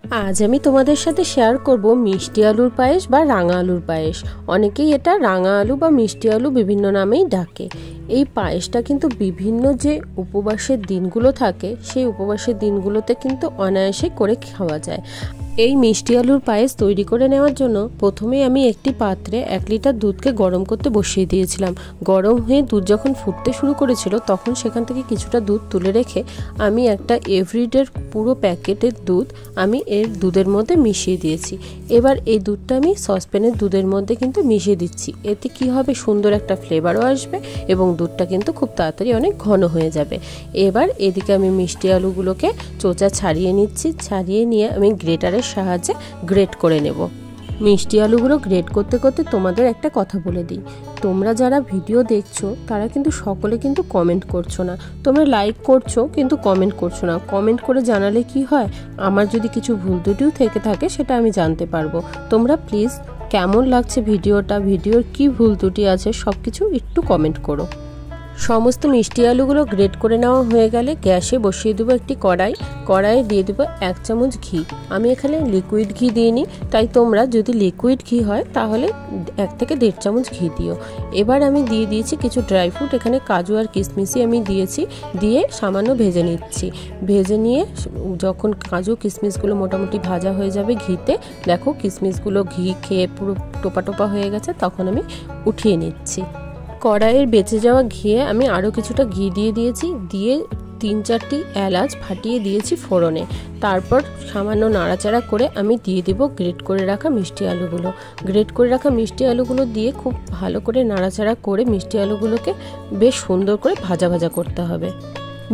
আজ আমি তোমাদের সাথে শেয়ার করব মিষ্টি আলুর পায়েস বা রাঙা আলুর পায়েস। অনেকেই এটা রাঙা আলু বা মিষ্টি আলু বিভিন্ন নামেই ডাকে। এই পায়েসটা কিন্তু বিভিন্ন যে উপবাসের দিনগুলো থাকে সেই উপবাসের দিনগুলোতে কিন্তু অনায়াসে করে খাওয়া যায়। এই মিষ্টি আলুর পায়েস তৈরি করে নেওয়ার জন্য প্রথমেই আমি একটি পাত্রে 1 লিটার দুধকে গরম করতে বসিয়ে দিয়েছিলাম। গরম হয়ে দুধ যখন ফুটতে শুরু করেছিল তখন সেখান থেকে কিছুটা দুধ তুলে রেখে আমি একটা এভরিডের পুরো প্যাকেটের দুধ আমি এর দুধের মধ্যে মিশিয়ে দিয়েছি। এবার এই দুধটা আমি সসপ্যানের দুধের মধ্যে কিন্তু মিশিয়ে দিচ্ছি। এতে কি হবে, সুন্দর একটা ফ্লেভারও আসবে এবং দুধটা কিন্তু খুব তাড়াতাড়ি অনেক ঘন হয়ে যাবে। এবার এদিকে আমি মিষ্টি আলুগুলোকে চোচা ছাড়িয়ে নিচ্ছি। ছাড়িয়ে নিয়ে আমি গ্রেটারের সাহায্যে গ্রেট করে নেব। মিষ্টি আলুগুলো গ্রেট করতে করতে তোমাদের একটা কথা বলে দিই, তোমরা যারা ভিডিও দেখছো তারা কিন্তু সকলে কিন্তু কমেন্ট করছো না। তোমরা লাইক করছো কিন্তু কমেন্ট করছো না। কমেন্ট করে জানালে কি হয়, আমার যদি কিছু ভুল ত্রুটিও থেকে থাকে সেটা আমি জানতে পারবো। তোমরা প্লিজ কেমন লাগছে ভিডিওটা, ভিডিওর কি ভুল ত্রুটি আছে সব কিছু একটু কমেন্ট করো। সমস্ত মিষ্টি আলুগুলো গ্রেট করে নেওয়া হয়ে গেলে গ্যাসে বসিয়ে দেবো একটি কড়াইয়ে দিয়ে দেবো 1 চামচ ঘি। আমি এখানে লিকুইড ঘি দিইনি, তাই তোমরা যদি লিকুইড ঘি হয় তাহলে 1 থেকে 1.5 চামচ ঘি দিও। এবার আমি দিয়ে দিয়েছি কিছু ড্রাই ফ্রুট, এখানে কাজু আর কিশমিশই আমি দিয়েছি। দিয়ে সামান্য ভেজে নিচ্ছি। ভেজে নিয়ে যখন কাজু কিশমিশগুলো মোটামুটি ভাজা হয়ে যাবে ঘিতে, দেখো কিশমিশগুলো ঘি খেয়ে পুরো টোপা টোপা হয়ে গেছে, তখন আমি উঠিয়ে নিচ্ছি। কড়াইয়ের বেঁচে যাওয়া ঘিয়ে আমি আরও কিছুটা ঘি দিয়ে দিয়েছি। দিয়ে 3-4টি এলাচ ফাটিয়ে দিয়েছি ফোড়নে। তারপর সামান্য নাড়াচাড়া করে আমি দিয়ে দেব গ্রেট করে রাখা মিষ্টি আলুগুলো। গ্রেট করে রাখা মিষ্টি আলুগুলো দিয়ে খুব ভালো করে নাড়াচাড়া করে মিষ্টি আলুগুলোকে বেশ সুন্দর করে ভাজা ভাজা করতে হবে।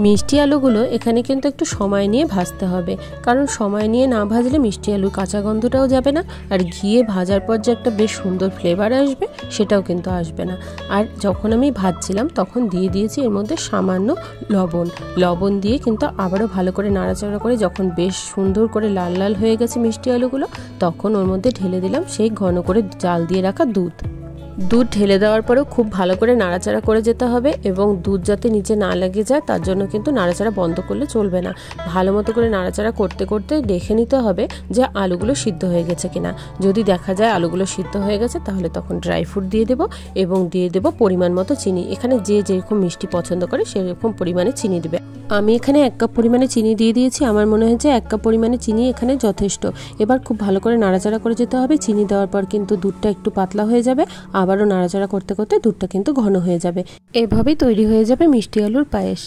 মিষ্টি আলুগুলো এখানে কিন্তু একটু সময় নিয়ে ভাজতে হবে, কারণ সময় নিয়ে না ভাজলে মিষ্টি আলুর কাঁচা গন্ধটাও যাবে না, আর ঘিয়ে ভাজার পর যে একটা বেশ সুন্দর ফ্লেভার আসবে সেটাও কিন্তু আসবে না। আর যখন আমি ভাজছিলাম তখন দিয়ে দিয়েছি এর মধ্যে সামান্য লবণ দিয়ে কিন্তু আবারও ভালো করে নাড়াচাড়া করে যখন বেশ সুন্দর করে লাল লাল হয়ে গেছে মিষ্টি আলুগুলো, তখন ওর মধ্যে ঢেলে দিলাম সেই ঘন করে জাল দিয়ে রাখা দুধ ঢেলে দেওয়ার পরেও খুব ভালো করে নাড়াচাড়া করে যেতে হবে এবং দুধ যাতে নিচে না লেগে যায় তার জন্য কিন্তু নাড়াচাড়া বন্ধ করলে চলবে না। ভালো মতো করে নাড়াচাড়া করতে করতে দেখে নিতে হবে যে আলুগুলো সিদ্ধ হয়ে গেছে কিনা। যদি দেখা যায় আলুগুলো সিদ্ধ হয়ে গেছে তাহলে তখন ড্রাই ফ্রুট দিয়ে দেবো এবং দিয়ে দেবো পরিমাণ মতো চিনি। এখানে যে যেরকম মিষ্টি পছন্দ করে সেরকম পরিমাণে চিনি দেবে। আমি এখানে 1 কাপ পরিমাণে চিনি দিয়ে দিয়েছি। আমার মনে হয়েছে 1 কাপ পরিমাণে চিনি এখানে যথেষ্ট। এবার খুব ভালো করে নাড়াচাড়া করে যেতে হবে। চিনি দেওয়ার পর কিন্তু দুধটা একটু পাতলা হয়ে যাবে, আবারও নাড়াচাড়া করতে করতে দুধটা কিন্তু ঘন হয়ে যাবে। এভাবেই তৈরি হয়ে যাবে মিষ্টি আলুর পায়েস।